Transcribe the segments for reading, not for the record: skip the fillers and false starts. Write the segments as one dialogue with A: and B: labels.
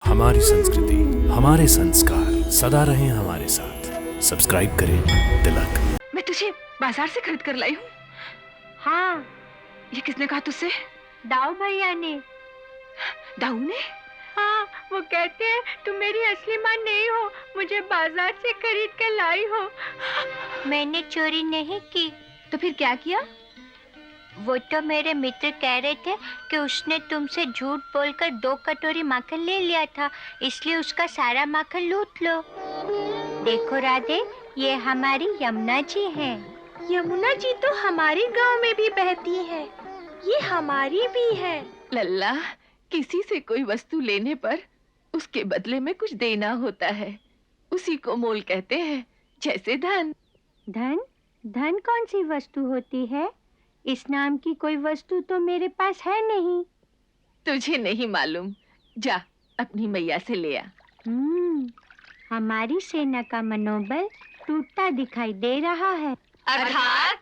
A: हमारी संस्कृति, हमारे संस्कार सदा रहें हमारे साथ। सब्सक्राइब करें तिलक।
B: मैं तुझे बाजार से खरीद कर लाई हूँ।
C: हाँ।
B: ये किसने कहा तुझसे?
C: दाऊ भैया ने।
B: दाऊ ने?
C: हाँ, वो कहते हैं तुम मेरी असली माँ नहीं हो, मुझे बाजार से खरीद कर लाई हो। मैंने चोरी नहीं की।
B: तो फिर क्या किया?
C: वो तो मेरे मित्र कह रहे थे कि उसने तुमसे झूठ बोलकर 2 कटोरी माखन ले लिया था, इसलिए उसका सारा माखन लूट लो। देखो राधे, ये हमारी यमुना जी हैं।
D: यमुना जी तो हमारे गांव में भी बहती है, ये हमारी भी है।
B: लल्ला, किसी से कोई वस्तु लेने पर उसके बदले में कुछ देना होता है, उसी को मोल कहते हैं, जैसे धन।
C: धन? धन कौन सी वस्तु होती है? इस नाम की कोई वस्तु तो मेरे पास है नहीं।
B: तुझे नहीं मालूम, जा अपनी मैया से ले आ।
C: हमारी सेना का मनोबल टूटता दिखाई दे रहा है।
B: अर्थात?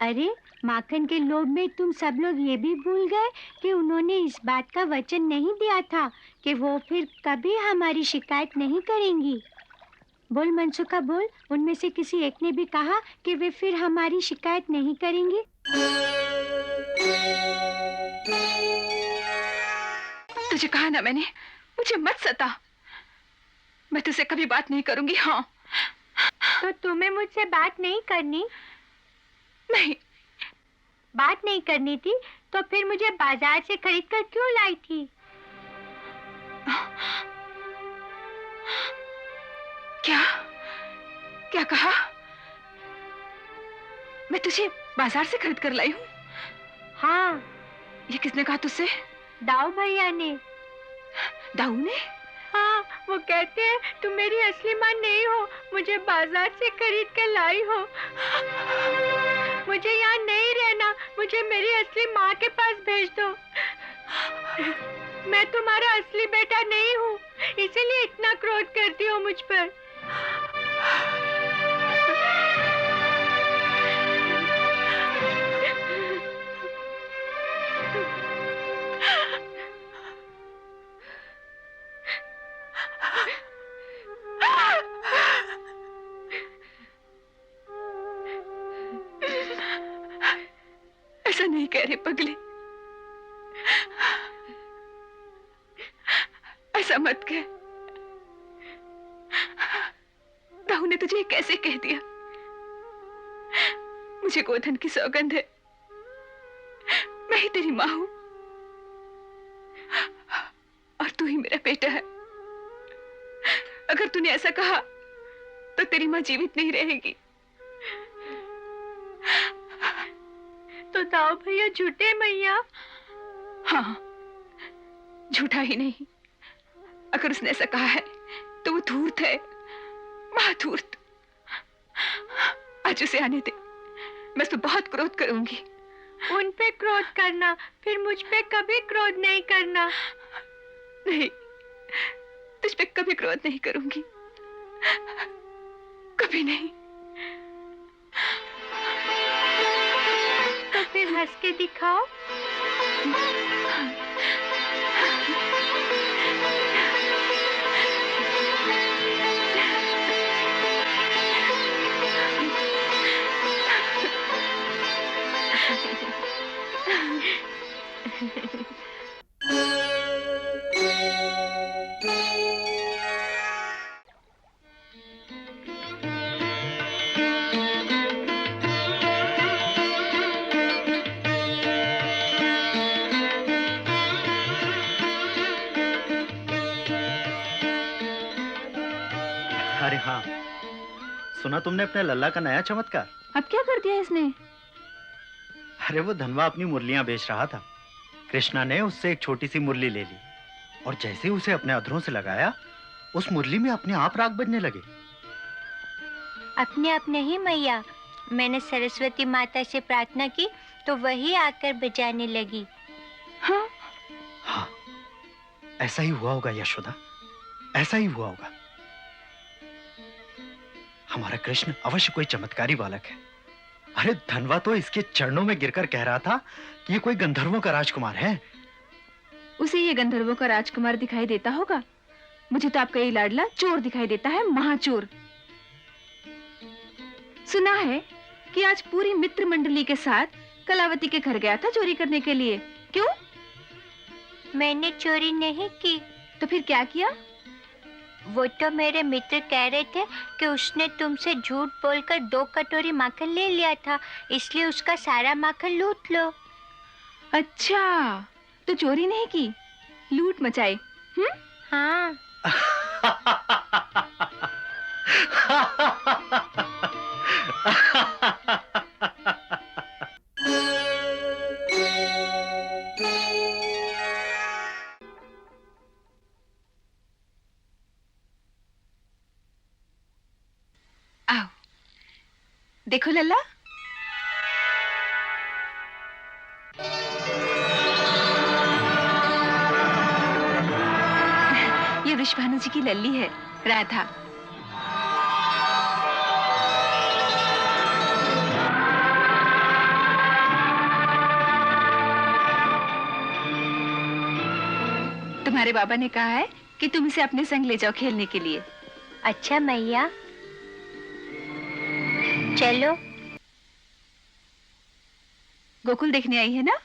C: अरे, माखन के लोभ में तुम सब लोग ये भी भूल गए कि उन्होंने इस बात का वचन नहीं दिया था कि वो फिर कभी हमारी शिकायत नहीं करेंगी। बोल मनसुखा बोल, उनमें से किसी एक ने भी कहा कि वे फिर हमारी शिकायत नहीं करेंगी?
B: तुझे कहा ना मैंने, मुझे मत सता। मैं तुझसे कभी बात नहीं करूंगी। हाँ।
C: तो तुम्हें मुझसे बात नहीं करनी?
B: नहीं।
C: बात नहीं करनी थी तो फिर मुझे बाजार से खरीद कर क्यों लाई थी?
B: क्या? क्या कहा? मैं तुझे बाजार से खरीद कर लाई हूँ?
C: हाँ।
B: ये किसने कहा तुझसे?
C: दाऊ भैया ने।
B: दाऊ ने?
C: हाँ, वो कहते हैं तुम मेरी असली माँ नहीं हो, मुझे बाजार से खरीद कर लाई हो। मुझे यहाँ नहीं रहना, मुझे मेरी असली माँ के पास भेज दो। मैं तुम्हारा असली बेटा नहीं हूँ, इसीलिए इतना क्रोध करती हो मुझ पर।
B: ऐसा नहीं कह रहे पगले, ऐसा मत कह। दाऊ ने तुझे कैसे कह दिया? मुझे गोधन की सौगंध है, मैं ही तेरी माँ हूं और तू ही मेरा बेटा है। अगर तूने ऐसा कहा तो तेरी माँ जीवित नहीं रहेगी।
C: तो दाऊ भैया झूठे मैया?
B: हाँ, झूठा ही नहीं। अगर उसने ऐसा कहा है तो वो धूर्त है, महाधूर्त। आज उसे आने दे, मैं उस पर बहुत क्रोध करूंगी।
C: उन पे क्रोध करना, फिर मुझ पे कभी क्रोध नहीं करना।
B: नहीं, तुझ पे कभी क्रोध नहीं करूंगी, कभी नहीं।
C: तो फिर हंस के दिखाओ।
E: अरे हाँ, सुना तुमने अपने लल्ला का नया चमत्कार?
B: अब क्या कर दिया इसने?
E: अरे वो धनवा अपनी मुरलियां बेच रहा था, कृष्णा ने उससे एक छोटी सी मुरली ले ली और जैसे ही उसे अपने अधरों से लगाया, उस मुरली में अपने आप राग बजने लगे।
C: अपने आप नहीं मैया, मैंने सरस्वती माता से प्रार्थना की तो वही आकर बजाने लगी।
B: हाँ?
E: हाँ, ऐसा ही हुआ होगा यशोदा, ऐसा ही हुआ होगा। हमारा कृष्ण अवश्य कोई चमत्कारी बालक है। अरे धनवा तो इसके चरणों में गिरकर कह रहा था कि ये कोई गंधर्वों का राजकुमार है।
B: उसे ये गंधर्वों का राजकुमार दिखाई देता होगा
F: मुझे तो आपका ये लाडला चोर दिखाई देता है, महाचोर। सुना है कि आज पूरी मित्र मंडली के साथ कलावती के घर गया था चोरी करने के लिए। क्यों?
C: मैंने चोरी नहीं की।
F: तो फिर क्या किया?
C: वो तो मेरे मित्र कह रहे थे कि उसने तुमसे झूठ बोलकर 2 कटोरी माखन ले लिया था, इसलिए उसका सारा माखन लूट लो।
F: अच्छा, तो चोरी नहीं की, लूट मचाई।
C: हाँ।
F: आओ, देखो लल्ला, ये वृषभानु जी की लल्ली है, राधा। तुम्हारे बाबा ने कहा है कि तुम इसे अपने संग ले जाओ खेलने के लिए।
C: अच्छा मैया, चलो।
F: गोकुल देखने आई है ना?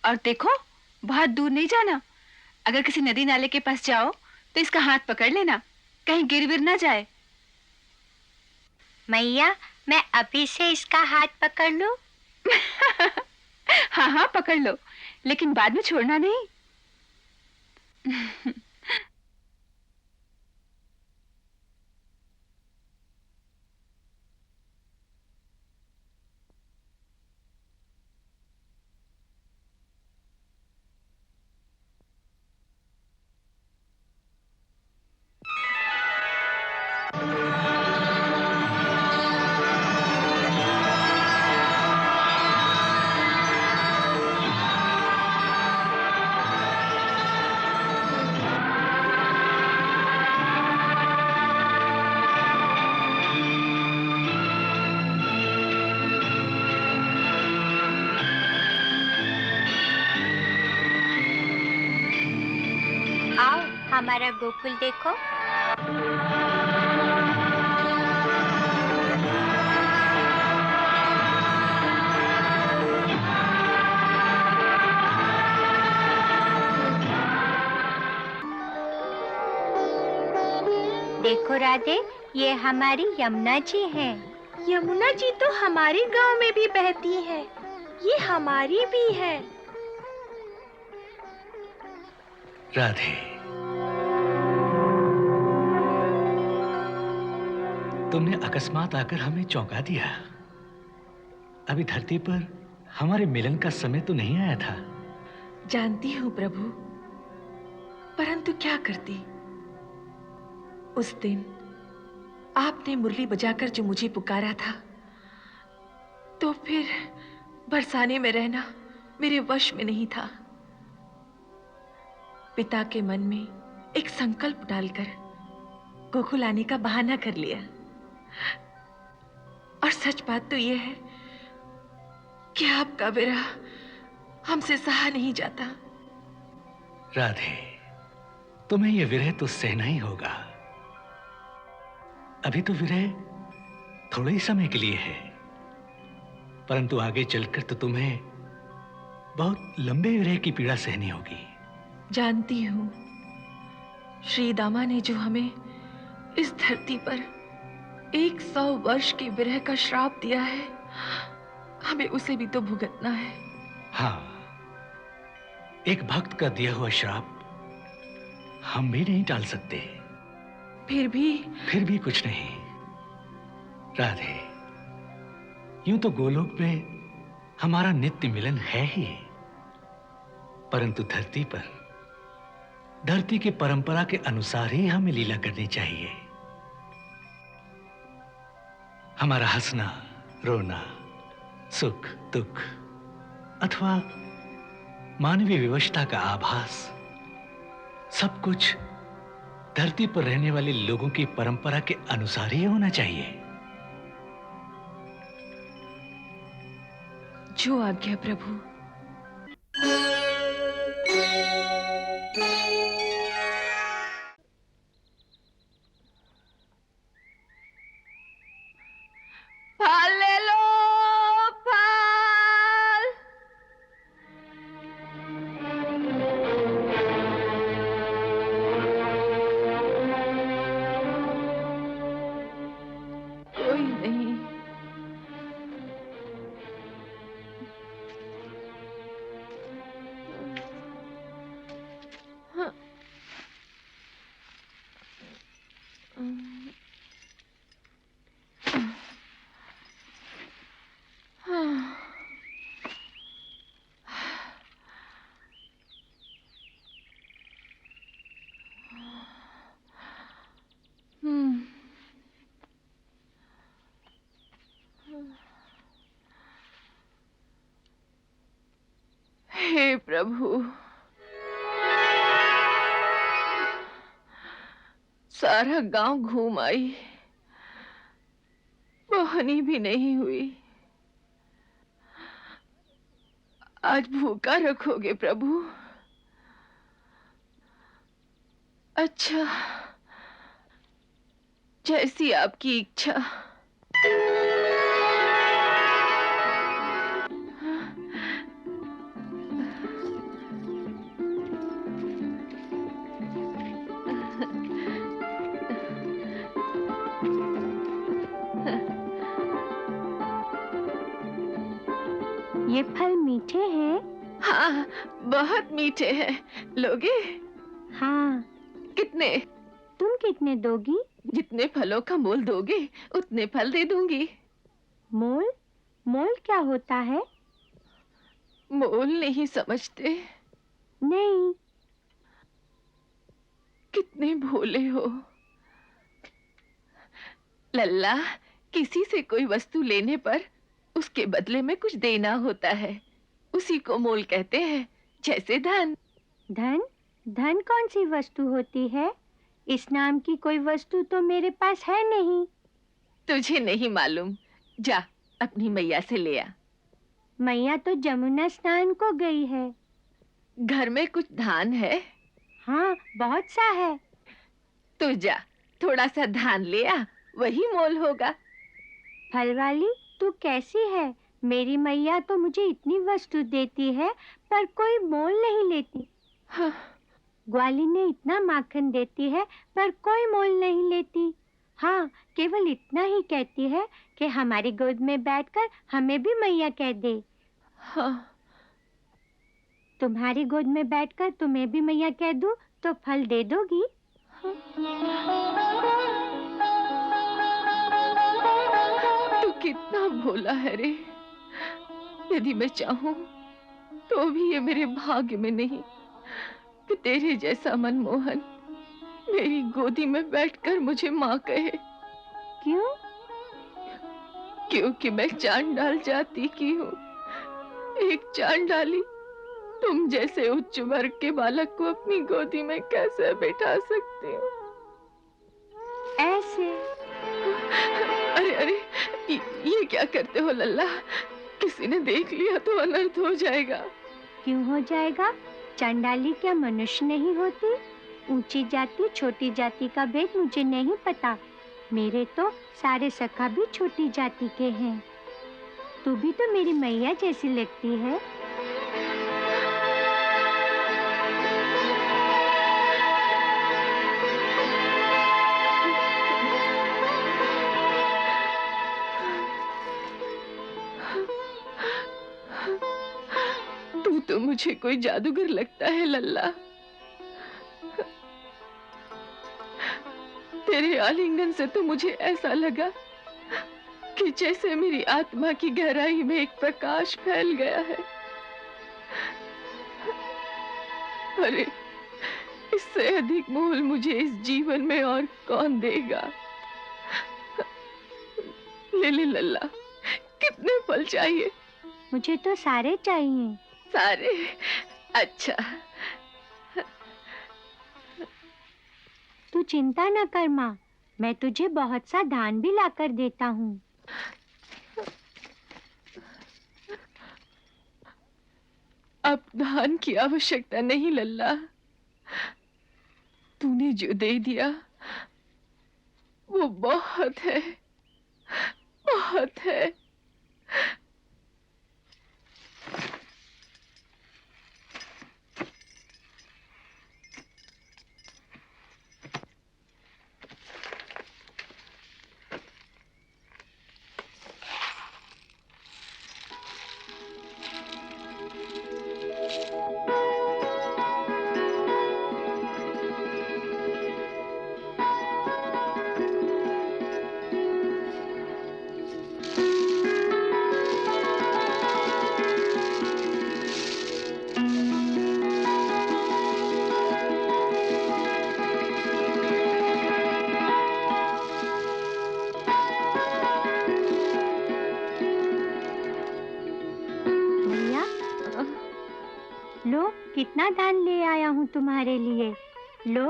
F: और देखो, बहुत दूर नहीं जाना। अगर किसी नदी नाले के पास जाओ तो इसका हाथ पकड़ लेना, कहीं गिर विर ना जाए।
C: मैया, मैं अभी से इसका हाथ पकड़ लूं?
F: हाँ हाँ, पकड़ लो, लेकिन बाद में छोड़ना नहीं।
C: आओ, हमारा गोकुल देखो। देखो राधे, ये हमारी यमुना जी हैं।
D: यमुना जी तो हमारे गांव में भी बहती है, ये हमारी भी है।
A: राधे, तुमने अकस्मात आकर हमें चौंका दिया। अभी धरती पर हमारे मिलन का समय तो नहीं आया था।
B: जानती हूँ प्रभु, परंतु क्या करती। उस दिन आपने मुरली बजाकर जो मुझे पुकारा था, तो फिर बरसाने में रहना मेरे वश में नहीं था। पिता के मन में एक संकल्प डालकर गोकुल आने का बहाना कर लिया। और सच बात तो यह है कि आपका विरह हमसे सहा नहीं जाता।
A: राधे, तुम्हें यह विरह तो सहना ही होगा। अभी तो विरह थोड़े ही समय के लिए है, परंतु आगे चलकर तो तुम्हें बहुत लंबे विरह की पीड़ा सहनी होगी।
B: जानती हूँ, श्री दामा ने जो हमें इस धरती पर 100 वर्ष के विरह का श्राप दिया है, हमें उसे भी तो भुगतना है।
A: हाँ, एक भक्त का दिया हुआ श्राप हम भी नहीं टाल सकते।
B: फिर भी
A: कुछ नहीं। राधे, यूं तो गोलोक में हमारा नित्य मिलन है ही, परंतु धरती की परंपरा के अनुसार ही हमें लीला करनी चाहिए। हमारा हंसना, रोना, सुख दुख अथवा मानवीय विवशता का आभास, सब कुछ धरती पर रहने वाले लोगों की परंपरा के अनुसार ही होना चाहिए।
B: जो आज्ञा प्रभु। हे प्रभु, सारा गांव घूम आई, बोहनी भी नहीं हुई। आज भूखा रखोगे प्रभु? अच्छा, जैसी आपकी इच्छा।
C: ये फल मीठे हैं।
B: हाँ, बहुत मीठे हैं। लोगे?
C: हाँ।
B: कितने?
C: तुम कितने दोगी?
B: जितने फलों का मोल दोगे उतने फल दे दूंगी।
C: मोल? मोल क्या होता है?
B: मोल नहीं समझते?
C: नहीं।
B: कितने भोले हो लल्ला। किसी से कोई वस्तु लेने पर उसके बदले में कुछ देना होता है, उसी को मोल कहते हैं। जैसे धन।
C: धन? धन कौन सी वस्तु होती है? इस नाम की कोई वस्तु तो मेरे पास है नहीं।
B: तुझे नहीं मालूम? जा अपनी मैया से ले आ।
C: मैया तो जमुना स्नान को गई है।
B: घर में कुछ धान है?
C: हाँ, बहुत सा है।
B: तो जा थोड़ा सा धान ले आ, वही मोल होगा।
C: फल वाली, तू कैसी है? मेरी मैया तो मुझे इतनी वस्तु देती है पर कोई मोल नहीं लेती।
B: हाँ।
C: ग्वाली ने इतना माखन देती है पर कोई मोल नहीं लेती। हाँ, केवल इतना ही कहती है कि हमारी गोद में बैठकर हमें भी मैया कह दे।
B: हाँ।
C: तुम्हारी गोद में बैठकर तुम्हें भी मैया कह दूं तो फल दे दोगी?
B: तू कितना भोला है रे। यदि मैं चाहूं तो भी ये मेरे भाग्य में नहीं कि तेरे जैसा मनमोहन मेरी गोदी में बैठकर मुझे माँ कहे।
C: क्यों?
B: क्योंकि मैं चांडाल जाति की हूँ। एक चांडाली तुम जैसे उच्च वर्ग के बालक को अपनी गोदी में कैसे बैठा सकती हूँ?
C: ऐसे?
B: अरे अरे, ये क्या करते हो लल्ला? किसी ने देख लिया तो अनर्थ हो जाएगा।
C: क्यों हो जाएगा? चंडाली क्या मनुष्य नहीं होती? ऊंची जाति छोटी जाति का भेद मुझे नहीं पता। मेरे तो सारे सखा भी छोटी जाति के हैं। तू भी तो मेरी मैया जैसी लगती है।
B: तू तो मुझे कोई जादूगर लगता है लल्ला। तेरे आलिंगन से तो मुझे ऐसा लगा कि जैसे मेरी आत्मा की गहराई में एक प्रकाश फैल गया है। अरे, इससे अधिक मोल मुझे इस जीवन में और कौन देगा? ले ले लल्ला, कितने फल चाहिए?
C: मुझे तो सारे चाहिए।
B: सारे? अच्छा।
C: तू चिंता न कर माँ, मैं तुझे बहुत सा धान भी लाकर देता हूँ।
B: अब धान की आवश्यकता नहीं लल्ला। तूने जो दे दिया वो बहुत है, बहुत है।
C: कितना धान ले आया हूँ तुम्हारे लिए। लो।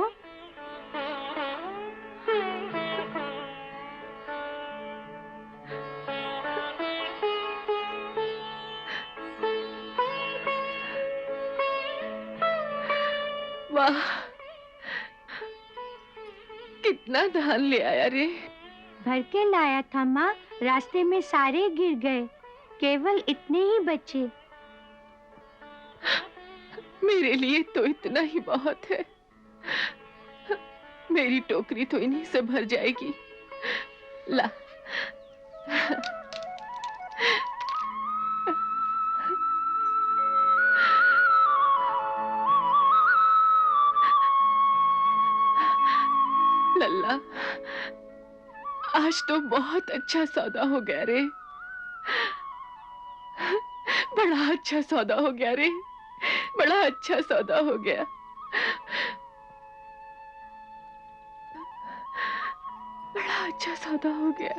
B: वाह, कितना धान ले आया रे।
C: भर के लाया था माँ, रास्ते में सारे गिर गए, केवल इतने ही बचे।
B: मेरे लिए तो इतना ही बहुत है। मेरी टोकरी तो इन्हीं से भर जाएगी। ला। लल्ला, आज तो बहुत अच्छा सौदा हो गया रे। बड़ा अच्छा सौदा हो गया रे, बड़ा अच्छा सौदा हो गया। बड़ा अच्छा सौदा हो गया।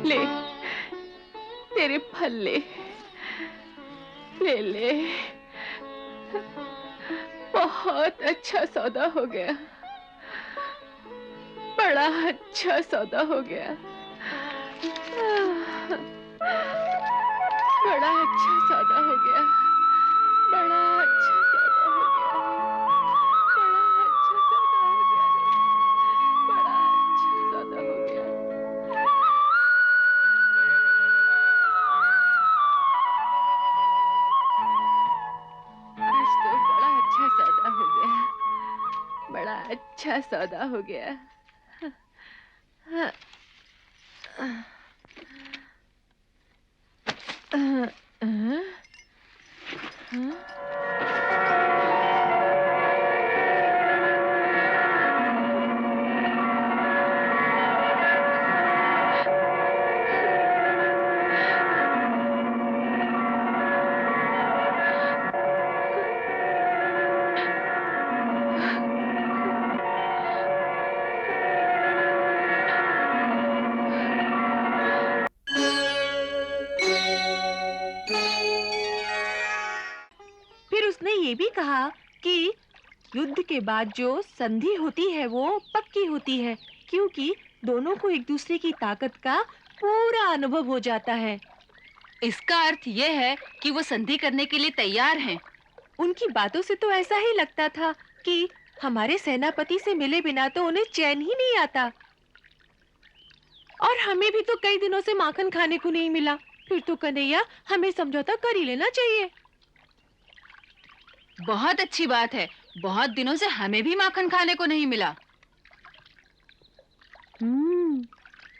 B: ले, तेरे फल ले, ले ले। बहुत अच्छा सौदा हो गया, बड़ा अच्छा सौदा हो गया। बड़ा अच्छा सौदा हो गया, बड़ा अच्छा सौदा हो गया, बड़ा अच्छा सौदा हो गया, बड़ा अच्छा सौदा हो गया। आज तो बड़ा अच्छा सौदा हो गया, बड़ा अच्छा सौदा हो गया। हाँ। फिर उसने ये भी कहा कि युद्ध के बाद जो संधि होती है वो पक्की होती है, क्योंकि दोनों को एक दूसरे की ताकत का पूरा अनुभव हो जाता है।
F: इसका अर्थ यह है कि वो संधि करने के लिए तैयार हैं।
B: उनकी बातों से तो ऐसा ही लगता था कि हमारे सेनापति से मिले बिना तो उन्हें चैन ही नहीं आता। और हमें भी तो कई दिनों से माखन खाने को नहीं मिला। फिर तो कन्हैया, हमें समझौता कर ही लेना चाहिए।
F: बहुत अच्छी बात है, बहुत दिनों से हमें भी माखन खाने को नहीं मिला।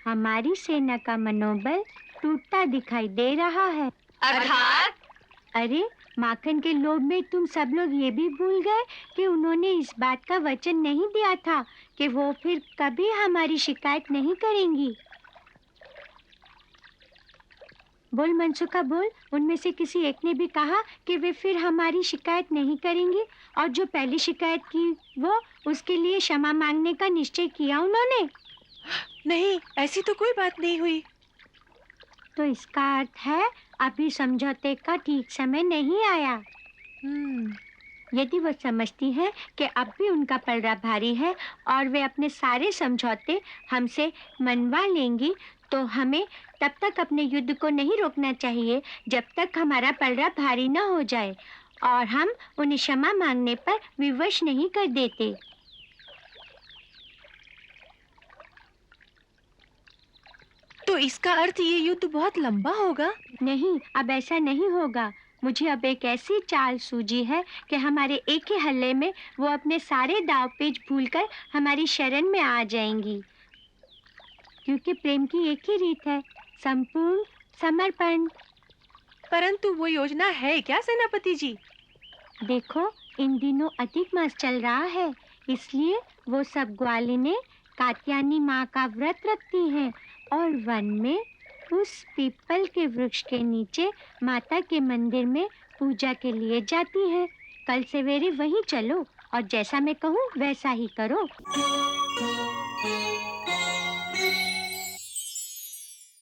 C: हमारी सेना का मनोबल टूटता दिखाई दे रहा है।
F: अर्थात?
C: अरे, माखन के लोभ में तुम सब लोग ये भी भूल गए कि उन्होंने इस बात का वचन नहीं दिया था कि वो फिर कभी हमारी शिकायत नहीं करेंगी। बोल मनसुखा बोल, उनमें से किसी एक ने भी कहा कि वे फिर हमारी शिकायत नहीं करेंगी, और जो पहली शिकायत की वो उसके लिए क्षमा मांगने का निश्चय किया उन्होंने?
B: नहीं, ऐसी तो कोई बात नहीं हुई।
C: तो इसका अर्थ है अभी समझौते का ठीक समय नहीं आया। यदि वो समझती हैं कि अब भी उनका पलड़ा भारी है और वे अपने सारे समझौते हमसे मनवा लेंगी, तो हमें तब तक अपने युद्ध को नहीं रोकना चाहिए जब तक हमारा पलड़ा भारी न हो जाए और हम उन्हें क्षमा मांगने पर विवश नहीं कर देते।
B: तो इसका अर्थ ये युद्ध बहुत लंबा होगा?
C: नहीं, अब ऐसा नहीं होगा। मुझे अब एक ऐसी चाल सूझी है कि हमारे एक ही हल्ले में वो अपने सारे दाव पेच भूलकर हमारी शरण में आ जाएंगी, क्योंकि प्रेम की एक ही रीत है, संपूर्ण समर्पण।
B: परंतु वो योजना है क्या सेनापति जी?
C: देखो, इन दिनों अधिक मास चल रहा है, इसलिए वो सब ग्वालिनें कात्यायनी माँ का व्रत रखती हैं और वन में उस पीपल के वृक्ष के नीचे माता के मंदिर में पूजा के लिए जाती हैं। कल सवेरे वहीं चलो और जैसा मैं कहूँ वैसा ही करो।